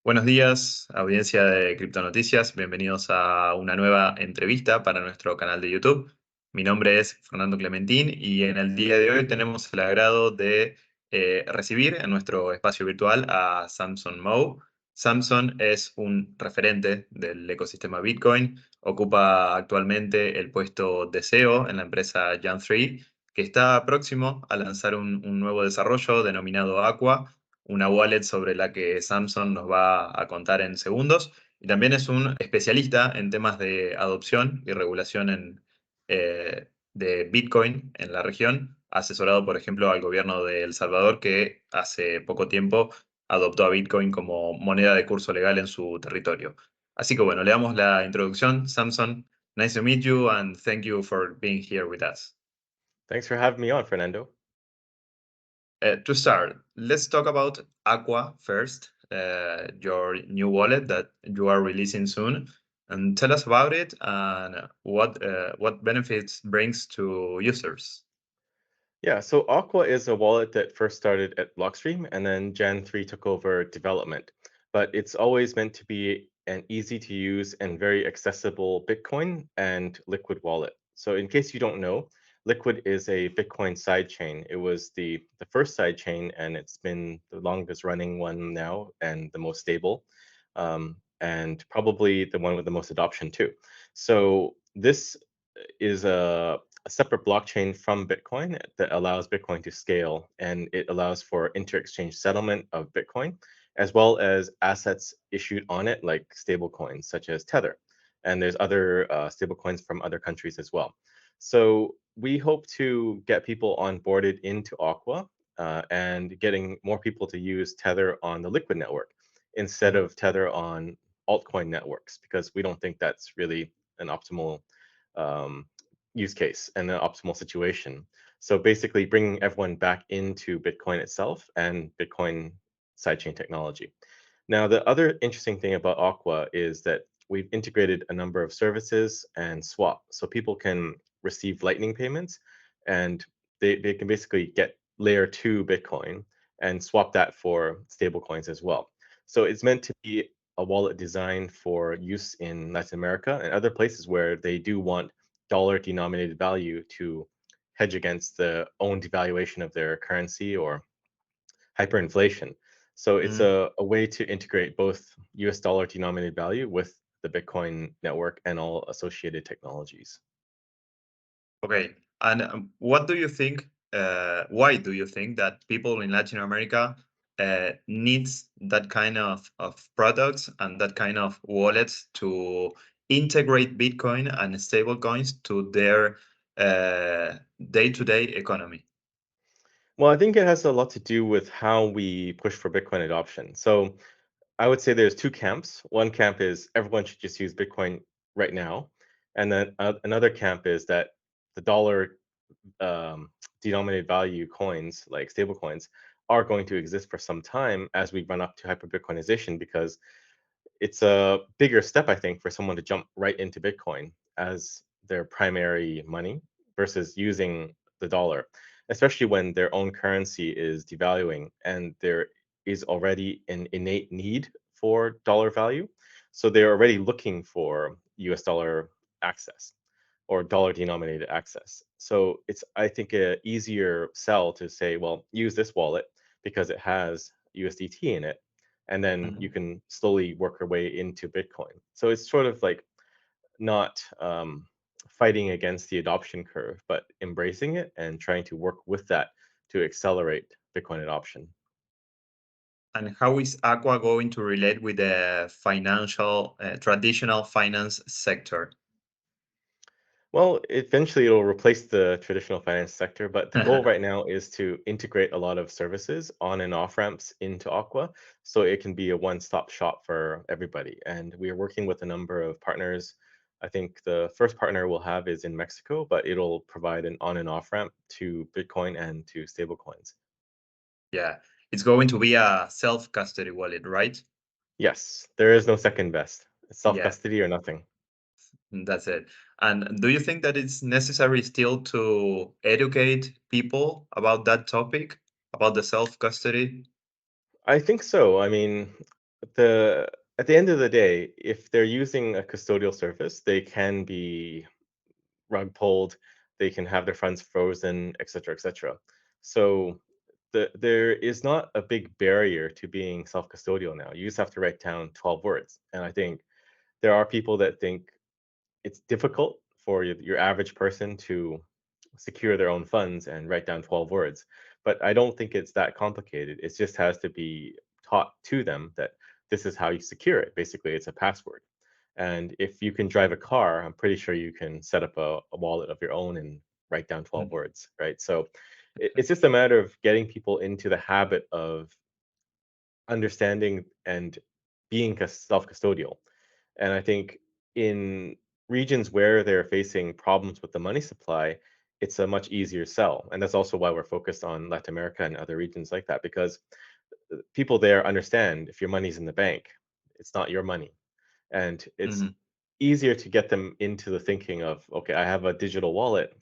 Buenos días, audiencia de Criptonoticias. Bienvenidos a una nueva entrevista para nuestro canal de YouTube. Mi nombre es Fernando Clementín y en el día de hoy tenemos el agrado de recibir en nuestro espacio virtual a Samson Mow. Samson es un referente del ecosistema Bitcoin. Ocupa actualmente el puesto de CEO en la empresa Jan3, que está próximo a lanzar un nuevo desarrollo denominado Aqua, una wallet sobre la que Samson nos va a contar en segundos. Y también es un especialista en temas de adopción y regulación de Bitcoin en la región, asesorado, por ejemplo, al gobierno de El Salvador, que hace poco tiempo adoptó a Bitcoin como moneda de curso legal en su territorio. Así que bueno, le damos la introducción. Samson, nice to meet you and thank you for being here with us. Thanks for having me on, Fernando. To start, let's talk about Aqua first, your new wallet that you are releasing soon, and tell us about it and what benefits brings to users. Yeah, so Aqua is a wallet that first started at Blockstream and then Jan3 took over development. But it's always meant to be an easy to use and very accessible Bitcoin and Liquid wallet. So in case you don't know, Liquid is a Bitcoin sidechain. It was the first sidechain and it's been the longest running one now and the most stable, and probably the one with the most adoption too. So this is a separate blockchain from Bitcoin that allows Bitcoin to scale, and it allows for inter-exchange settlement of Bitcoin, as well as assets issued on it, like stablecoins such as Tether. And there's other stablecoins from other countries as well. So we hope to get people onboarded into Aqua, and getting more people to use Tether on the Liquid network instead Mhm. of Tether on altcoin networks, because we don't think that's really an optimal um, use case and an optimal situation. So basically bringing everyone back into Bitcoin itself and Bitcoin sidechain technology. Now, the other interesting thing about Aqua is that we've integrated a number of services and swap. So people can receive lightning payments and they can basically get layer two Bitcoin and swap that for stable coins as well. So it's meant to be a wallet designed for use in Latin America and other places where they do want dollar denominated value to hedge against the own devaluation of their currency or hyperinflation. So it's Mhm. a way to integrate both US dollar denominated value with the Bitcoin network and all associated technologies. Okay, and what do you think? Why do you think that people in Latin America needs that kind of products and that kind of wallets to integrate Bitcoin and stablecoins to their day-to-day economy? Well, I think it has a lot to do with how we push for Bitcoin adoption. So I would say there's two camps. One camp is everyone should just use Bitcoin right now. And then another camp is that the dollar denominated value coins, like stable coins, are going to exist for some time as we run up to hyper Bitcoinization, because it's a bigger step, I think, for someone to jump right into Bitcoin as their primary money versus using the dollar, especially when their own currency is devaluing and there is already an innate need for dollar value. So they're already looking for US dollar access or dollar denominated access. So it's, I think, a easier sell to say, well, use this wallet because it has USDT in it, and then you Mhm. can slowly work your way into Bitcoin. So it's sort of like not fighting against the adoption curve, but embracing it and trying to work with that to accelerate Bitcoin adoption. And how is Aqua going to relate with the financial, traditional finance sector? Well, eventually it'll replace the traditional finance sector, but the goal right now is to integrate a lot of services on and off ramps into Aqua so it can be a one-stop shop for everybody. And we are working with a number of partners. I think the first partner we'll have is in Mexico, but it'll provide an on and off ramp to Bitcoin and to stablecoins. Yeah, it's going to be a self-custody wallet, right? Yes, there is no second best. It's Yeah, self-custody or nothing. that's it. And do you think that it's necessary still to educate people about that topic, about the self-custody? I think so. I mean, the at the end of the day, if they're using a custodial service, they can be rug pulled, they can have their funds frozen, et cetera, et cetera. So there is not a big barrier to being self-custodial now. You just have to write down 12 words. And I think there are people that think it's difficult for your average person to secure their own funds and write down 12 words. But I don't think it's that complicated. It just has to be taught to them that this is how you secure it. Basically, it's a password. And if you can drive a car, I'm pretty sure you can set up a wallet of your own and write down 12 Mm, words, right? So it's just a matter of getting people into the habit of understanding and being self-custodial. And I think in regions where they're facing problems with the money supply, it's a much easier sell. And that's also why we're focused on Latin America and other regions like that, because people there understand if your money's in the bank, it's not your money. And it's mhm. easier to get them into the thinking of, okay, I have a digital wallet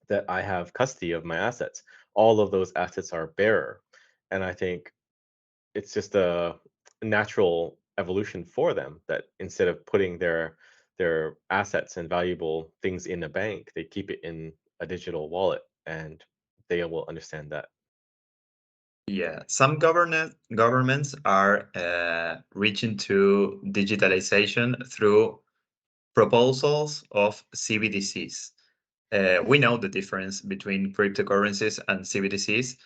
that I have custody of my assets. All of those assets are bearer. And I think it's just a natural evolution for them that instead of putting their assets and valuable things in a bank, they keep it in a digital wallet, and they will understand that. Yeah, some governments are reaching to digitalization through proposals of CBDCs. We know the difference between cryptocurrencies and CBDCs,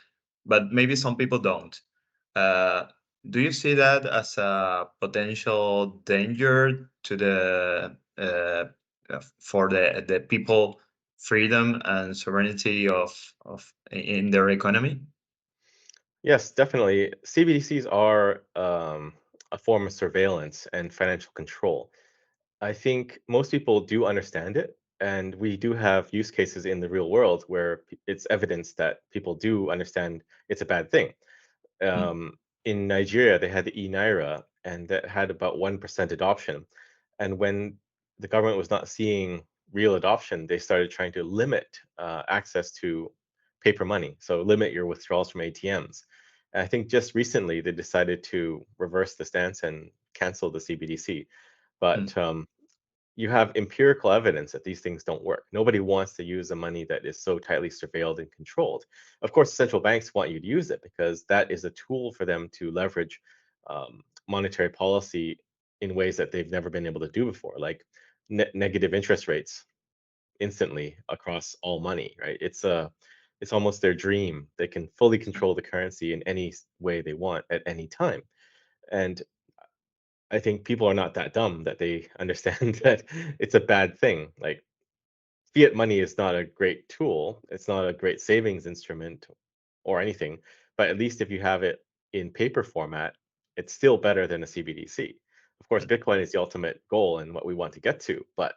but maybe some people don't. Uh, do you see that as a potential danger to the for the people freedom and sovereignty of in their economy? Yes, definitely. CBDCs are a form of surveillance and financial control. I think most people do understand it, and we do have use cases in the real world where it's evidence that people do understand it's a bad thing. Mm, In Nigeria, they had the e-naira, and that had about 1% adoption. And when the government was not seeing real adoption, they started trying to limit access to paper money, so limit your withdrawals from ATMs. And I think just recently they decided to reverse the stance and cancel the CBDC. mm, But you have empirical evidence that these things don't work. Nobody wants to use the money that is so tightly surveilled and controlled. Of course, central banks want you to use it because that is a tool for them to leverage monetary policy in ways that they've never been able to do before, like negative interest rates instantly across all money. Right? It's almost their dream. They can fully control the currency in any way they want at any time. And I think people are not that dumb that they understand that it's a bad thing. Like fiat money is not a great tool. It's not a great savings instrument or anything. But at least if you have it in paper format, it's still better than a CBDC. Of course, mm. Bitcoin is the ultimate goal and what we want to get to. But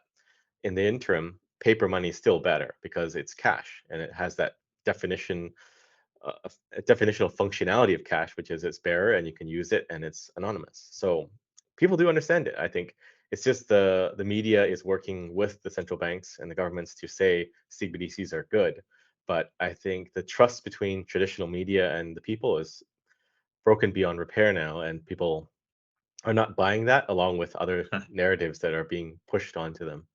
in the interim, paper money is still better because it's cash and it has that definition a definitional functionality of cash, which is it's bearer and you can use it and it's anonymous. So people do understand it. I think it's just the media is working with the central banks and the governments to say CBDCs are good. But I think the trust between traditional media and the people is broken beyond repair now, and people are not buying that along with other narratives that are being pushed onto them.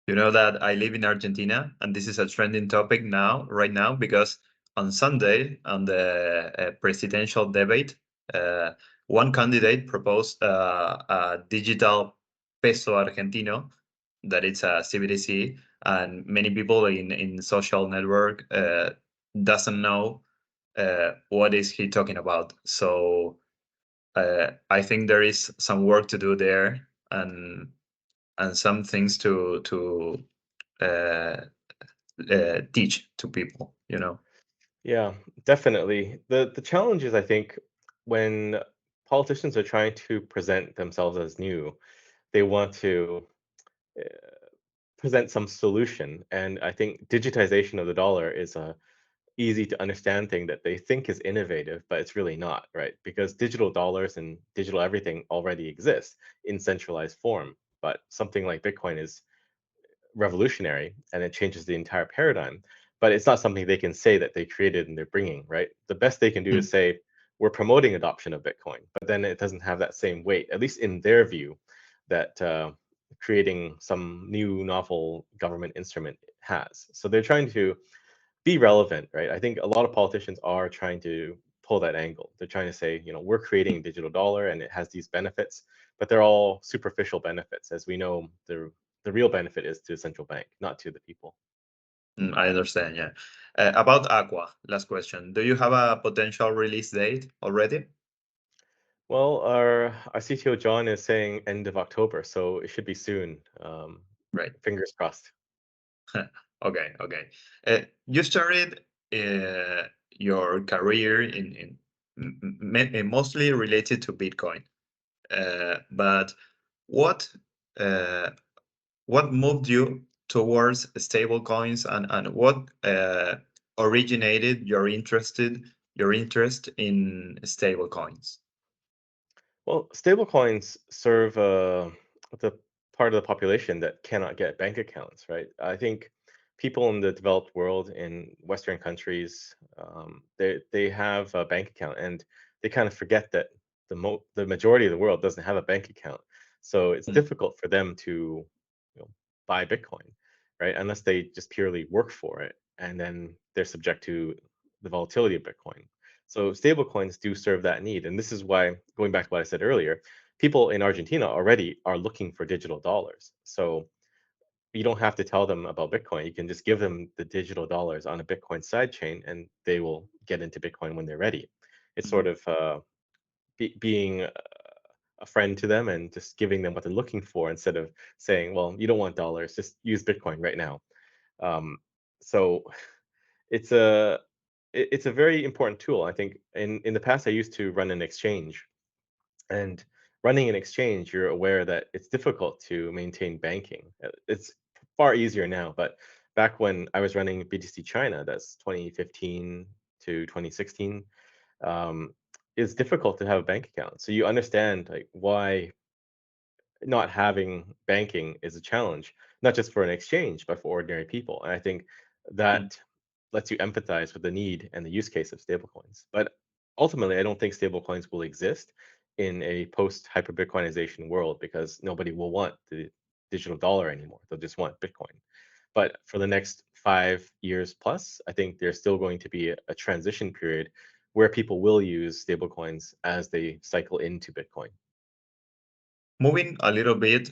You know that I live in Argentina, and this is a trending topic now, right now, because on Sunday, on the presidential debate, uh, one candidate proposed a digital peso argentino, that it's a CBDC, and many people in social network doesn't know what is he talking about. So I think there is some work to do there, and some things to uh, teach to people, you know. Yeah, definitely. The challenge is, I think, when politicians are trying to present themselves as new, they want to uh, present some solution. And I think digitization of the dollar is a easy to understand thing that they think is innovative, but it's really not, right? Because digital dollars and digital everything already exists in centralized form. But something like Bitcoin is revolutionary and it changes the entire paradigm. But it's not something they can say that they created and they're bringing, right? The best they can do Mm, is say, we're promoting adoption of Bitcoin, but then it doesn't have that same weight, at least in their view, that creating some new novel government instrument has. So they're trying to be relevant, right? I think a lot of politicians are trying to pull that angle. They're trying to say, we're creating a digital dollar and it has these benefits, but they're all superficial benefits. As we know, the real benefit is to the central bank, not to the people. I understand, yeah. About Aqua, last question. Do you have a potential release date already? Well, our CTO John is saying end of October, so it should be soon. Right. Fingers crossed. Okay, okay. You started your career in mostly related to Bitcoin. But what uh, what moved you towards stable coins, and what originated your interest in stable coins? Well, stablecoins serve the part of the population that cannot get bank accounts, right? I think people in the developed world in Western countries, they have a bank account, and they kind of forget that the majority of the world doesn't have a bank account. So it's Mm, difficult for them to, buy Bitcoin, right? Unless they just purely work for it, and then they're subject to the volatility of Bitcoin. So stablecoins do serve that need. And this is why, going back to what I said earlier, people in Argentina already are looking for digital dollars. So you don't have to tell them about Bitcoin. You can just give them the digital dollars on a Bitcoin sidechain, and they will get into Bitcoin when they're ready. It's sort mm, of being a friend to them and just giving them what they're looking for instead of saying, well, you don't want dollars, just use Bitcoin right now. Um, so it's a it's a very important tool. I think in the past I used to run an exchange, and running an exchange, you're aware that it's difficult to maintain banking. It's far easier now, but back when I was running BTC China, that's 2015 to 2016, um, it's difficult to have a bank account. So you understand like why not having banking is a challenge, not just for an exchange, but for ordinary people. And I think mm. that lets you empathize with the need and the use case of stablecoins. But ultimately, I don't think stablecoins will exist in a post hyper Bitcoinization world because nobody will want the digital dollar anymore. They'll just want Bitcoin. But for the next 5 years plus, I think there's still going to be a transition period where people will use stablecoins as they cycle into Bitcoin. Moving a little bit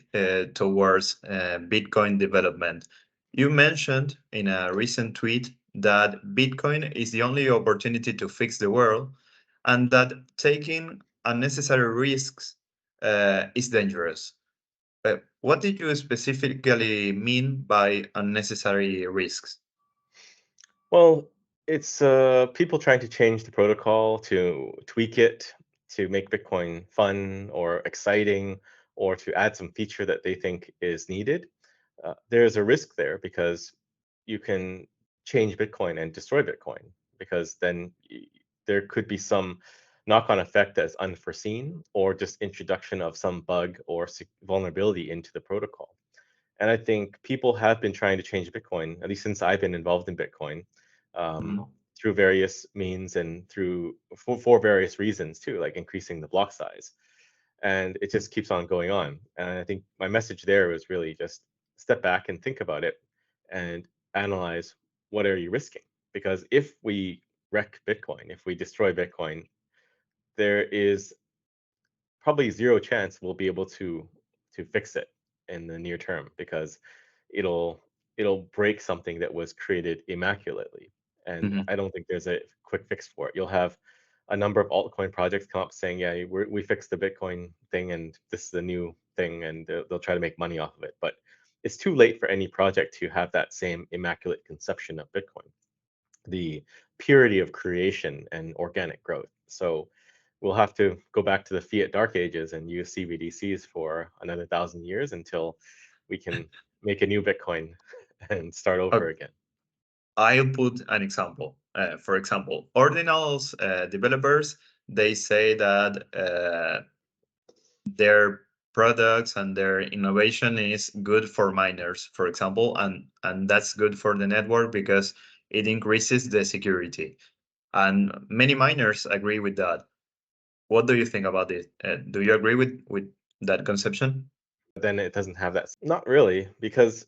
towards Bitcoin development, you mentioned in a recent tweet that Bitcoin is the only opportunity to fix the world, and that taking unnecessary risks is dangerous. What did you specifically mean by unnecessary risks? Well, it's people trying to change the protocol, to tweak it, to make Bitcoin fun or exciting, or to add some feature that they think is needed. There's a risk there because you can change Bitcoin and destroy Bitcoin because then there could be some knock-on effect that's unforeseen or just introduction of some bug or vulnerability into the protocol. And I think people have been trying to change Bitcoin, at least since I've been involved in Bitcoin, Mhm. through various means and for various reasons too, like increasing the block size. And it just keeps on going on. And I think my message there was really just step back and think about it and analyze what are you risking? Because if we wreck Bitcoin, if we destroy Bitcoin, there is probably zero chance we'll be able to fix it in the near term because it'll it'll break something that was created immaculately, and Mhm. I don't think there's a quick fix for it. You'll have a number of altcoin projects come up saying, yeah, we fixed the Bitcoin thing and this is the new thing, and they'll try to make money off of it, but it's too late for any project to have that same immaculate conception of Bitcoin, the purity of creation and organic growth. So we'll have to go back to the fiat dark ages and use CBDCs for another 1,000 years until we can make a new Bitcoin and start over Okay, again. I'll put an example. For example, Ordinals developers, they say that their products and their innovation is good for miners, for example, and that's good for the network because it increases the security. And many miners agree with that. What do you think about this? Do you agree with that conception? Then it doesn't have that. Not really, because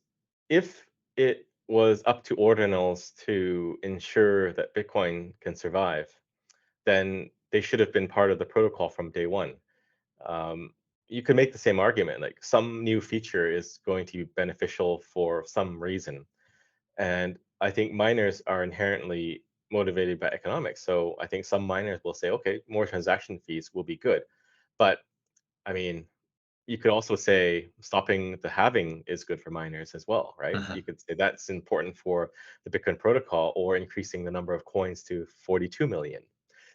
if it was up to ordinals to ensure that Bitcoin can survive, then they should have been part of the protocol from day one. Um, you could make the same argument, like some new feature is going to be beneficial for some reason. And I think miners are inherently motivated by economics. So I think some miners will say, okay, more transaction fees will be good. But I mean, you could also say stopping the halving is good for miners as well, right? Uh-huh. You could say that's important for the Bitcoin protocol, or increasing the number of coins to 42 million.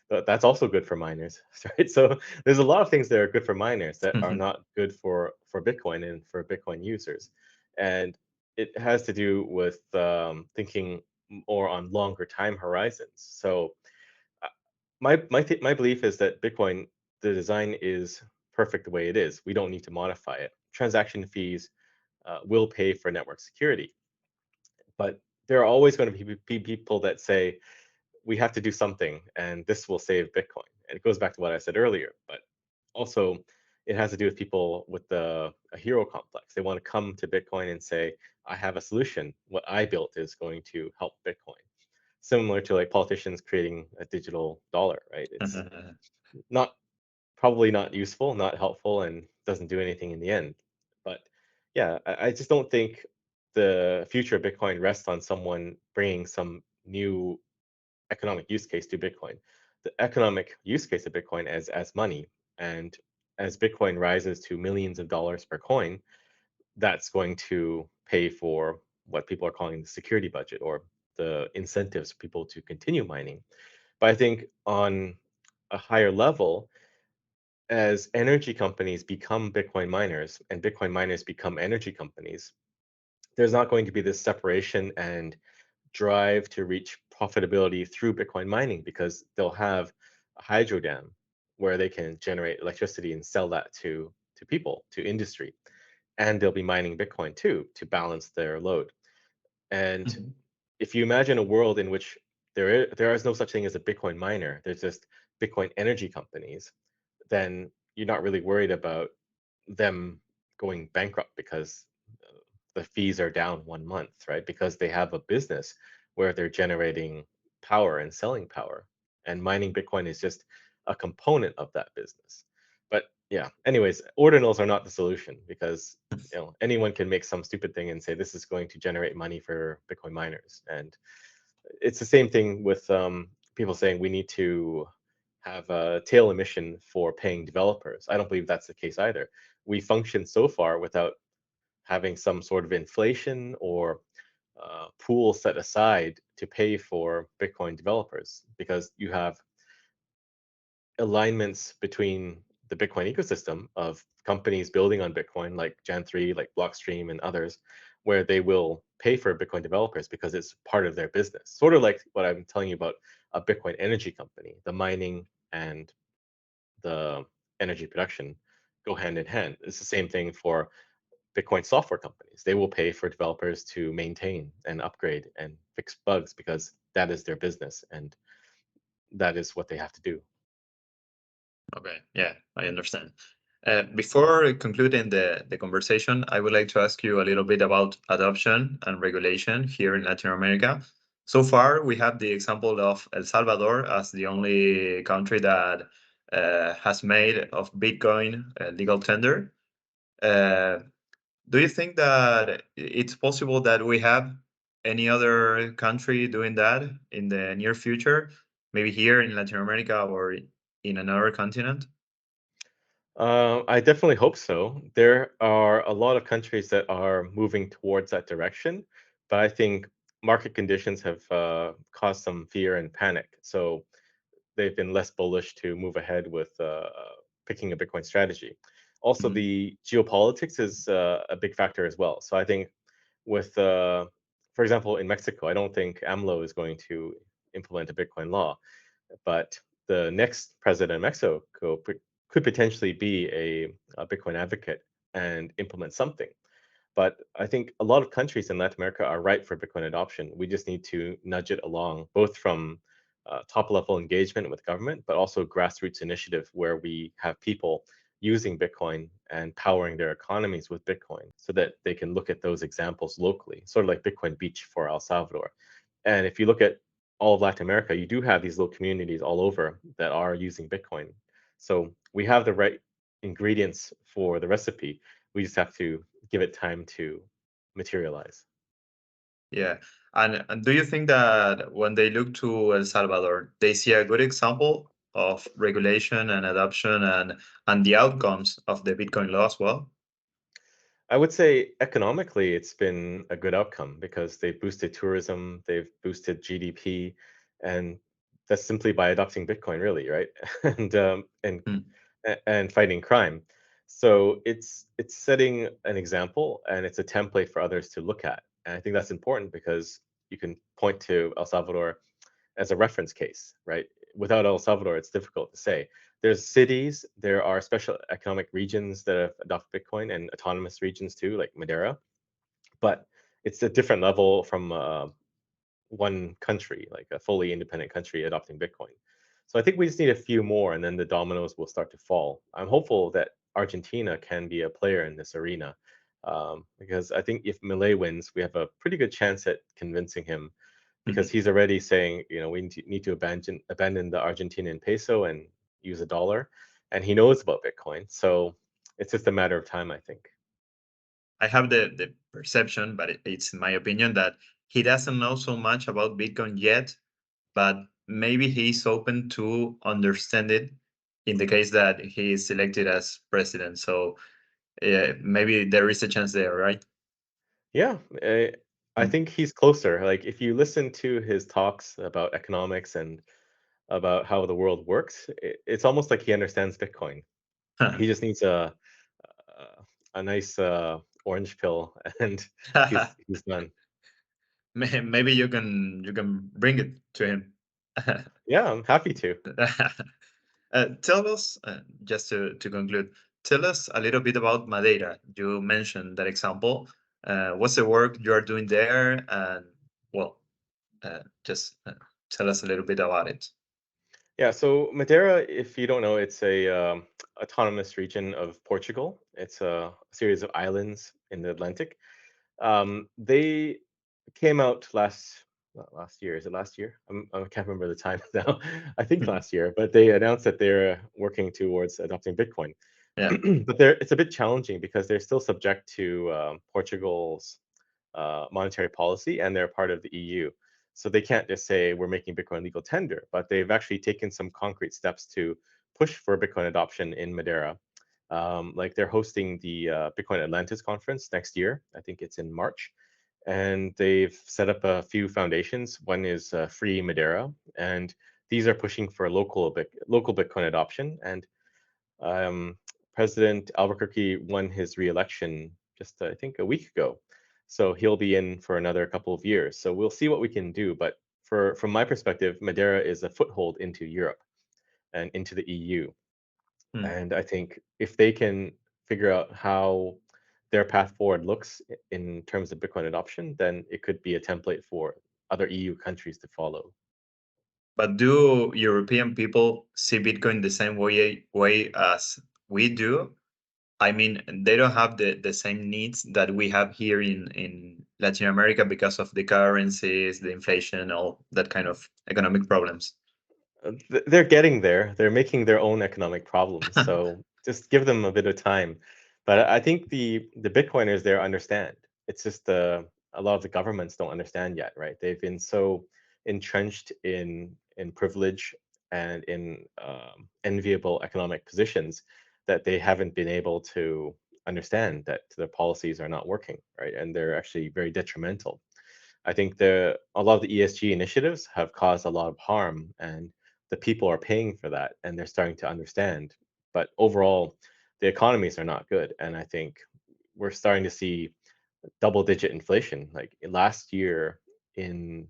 But that's also good for miners, right? So there's a lot of things that are good for miners that are not good for Bitcoin and for Bitcoin users, and it has to do with thinking more on longer time horizons. So uh, my belief is that Bitcoin, the design is perfect the way it is. We don't need to modify it. Transaction fees will pay for network security, but there are always going to be people that say we have to do something and this will save Bitcoin. And it goes back to what I said earlier, but also it has to do with people with a hero complex. They want to come to Bitcoin and say, I have a solution. What I built is going to help Bitcoin. Similar to like politicians creating a digital dollar, right? It's not probably not useful, not helpful, and doesn't do anything in the end. But yeah, I just don't think the future of Bitcoin rests on someone bringing some new economic use case to Bitcoin. The economic use case of Bitcoin as money, and as Bitcoin rises to millions of dollars per coin, that's going to pay for what people are calling the security budget, or the incentives for people to continue mining. But I think on a higher level, as energy companies become Bitcoin miners and Bitcoin miners become energy companies, there's not going to be this separation and drive to reach profitability through Bitcoin mining, because they'll have a hydro dam where they can generate electricity and sell that to people, to industry, and they'll be mining Bitcoin too to balance their load. And Mhm. if you imagine a world in which there is no such thing as a Bitcoin miner, there's just Bitcoin energy companies, then you're not really worried about them going bankrupt because the fees are down 1 month, right? Because they have a business where they're generating power and selling power, and mining Bitcoin is just a component of that business. But yeah, anyways, ordinals are not the solution, because anyone can make some stupid thing and say this is going to generate money for Bitcoin miners, and it's the same thing with people saying we need to have a tail emission for paying developers. I don't believe that's the case either. We function so far without having some sort of inflation or pool set aside to pay for Bitcoin developers, because you have alignments between the Bitcoin ecosystem of companies building on Bitcoin, like Jan3, like Blockstream, and others, where they will pay for Bitcoin developers because it's part of their business. Sort of like what I'm telling you about a Bitcoin energy company. The mining and the energy production go hand in hand. It's the same thing for Bitcoin software companies. They will pay for developers to maintain and upgrade and fix bugs, because that is their business and that is what they have to do. Okay, yeah, I understand. Before concluding the conversation, I would like to ask you a little bit about adoption and regulation here in Latin America. So far, we have the example of El Salvador as the only country that has made of Bitcoin a legal tender. Uh, do you think that it's possible that we have any other country doing that in the near future, maybe here in Latin America or in another continent? I definitely hope so. There are a lot of countries that are moving towards that direction, but I think market conditions have caused some fear and panic. So they've been less bullish to move ahead with picking a Bitcoin strategy. Also, Mhm. the geopolitics is a big factor as well. So I think with, for example, in Mexico, I don't think AMLO is going to implement a Bitcoin law, but the next president of Mexico could potentially be a Bitcoin advocate and implement something. But I think a lot of countries in Latin America are ripe for Bitcoin adoption. We just need to nudge it along, both from top level engagement with government, but also grassroots initiative where we have people using Bitcoin and powering their economies with Bitcoin so that they can look at those examples locally, sort of like Bitcoin Beach for El Salvador. And if you look at all of Latin America, you do have these little communities all over that are using Bitcoin. So we have the right ingredients for the recipe. We just have to give it time to materialize. Yeah. And do you think that when they look to El Salvador, they see a good example of regulation and adoption and the outcomes of the Bitcoin law as well? I would say economically, it's been a good outcome because they've boosted tourism, they've boosted GDP, and that's simply by adopting Bitcoin, really, right? and um, and Hmm. and fighting crime. So it's setting an example and it's a template for others to look at. And I think that's important because you can point to El Salvador as a reference case, right? Without El Salvador, it's difficult to say. There's cities, there are special economic regions that have adopted Bitcoin and autonomous regions too, like Madeira, but it's a different level from one country, like a fully independent country adopting Bitcoin. So I think we just need a few more and then the dominoes will start to fall. I'm hopeful that Argentina can be a player in this arena because I think if Milei wins, we have a pretty good chance at convincing him because Mhm. he's already saying, we need to abandon the Argentinian peso and use a dollar, and he knows about Bitcoin. So it's just a matter of time, I think. I have the perception, but it's in my opinion that he doesn't know so much about Bitcoin yet, but maybe he's open to understand it in the case that he is elected as president. So maybe there is a chance there, right? Yeah, I Mm. think he's closer. Like if you listen to his talks about economics and about how the world works, it's almost like he understands Bitcoin. He just needs a nice orange pill, and he's done. Maybe you can bring it to him. Yeah, I'm happy to. Tell us, just to conclude, tell us a little bit about Madeira. You mentioned that example. What's the work you are doing there? And well, just tell us a little bit about it. Yeah, so Madeira, if you don't know, it's a autonomous region of Portugal. It's a series of islands in the Atlantic. They came out not last year. Is it last year? I can't remember the time now. I think Mhm. last year, but they announced that they're working towards adopting Bitcoin. Yeah, But it's a bit challenging because they're still subject to Portugal's monetary policy, and they're part of the EU. So they can't just say we're making Bitcoin legal tender, but they've actually taken some concrete steps to push for Bitcoin adoption in Madeira. Like they're hosting the Bitcoin Atlantis conference next year. I think it's in March. And they've set up a few foundations. One is Free Madeira, and these are pushing for local Bitcoin adoption. And um, President Albuquerque won his re-election just, I think, a week ago. So he'll be in for another couple of years. So we'll see what we can do. But from my perspective, Madeira is a foothold into Europe and into the EU. mm. And I think if they can figure out how their path forward looks in terms of Bitcoin adoption, then it could be a template for other EU countries to follow. But do European people see Bitcoin the same way as we do? I mean, they don't have the same needs that we have here in Latin America because of the currencies, the inflation, all that kind of economic problems. They're getting there. They're making their own economic problems. So just give them a bit of time. But I think the Bitcoiners there understand. It's just a lot of the governments don't understand yet, right? They've been so entrenched in privilege and in enviable economic positions that they haven't been able to understand that their policies are not working, right? And they're actually very detrimental. I think a lot of the ESG initiatives have caused a lot of harm, and the people are paying for that, and they're starting to understand. But overall, the economies are not good, and I think we're starting to see double-digit inflation. Like last year in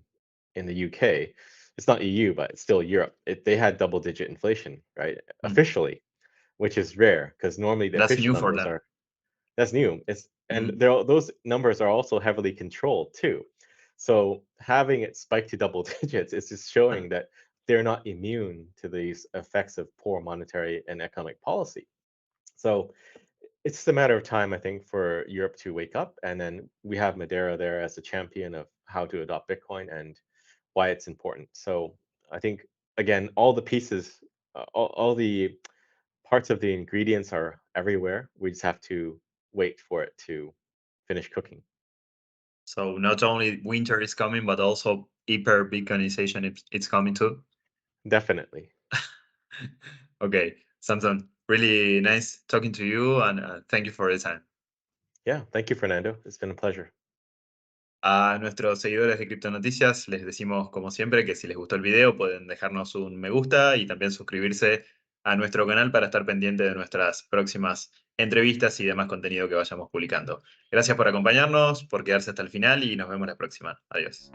the UK, it's not EU, but it's still Europe. They had double-digit inflation, right? Mm. Officially, which is rare because normally the That's official new for numbers them. are that's new. And Mm. those numbers are also heavily controlled too. So having it spike to double digits is just showing that they're not immune to these effects of poor monetary and economic policy. So it's just a matter of time, I think, for Europe to wake up. And then we have Madeira there as a champion of how to adopt Bitcoin and why it's important. So I think, again, all the pieces, all the parts of the ingredients are everywhere. We just have to wait for it to finish cooking. So not only winter is coming, but also hyper Bitcoinization it's coming too. Definitely. Okay, Samson, really nice talking to you, and thank you for the time. Yeah. Thank you, Fernando. It's been a pleasure. A nuestros seguidores de Criptonoticias les decimos, como siempre, que si les gustó el video pueden dejarnos un me gusta y también suscribirse a nuestro canal para estar pendiente de nuestras próximas entrevistas y demás contenido que vayamos publicando. Gracias por acompañarnos, por quedarse hasta el final y nos vemos la próxima. Adiós.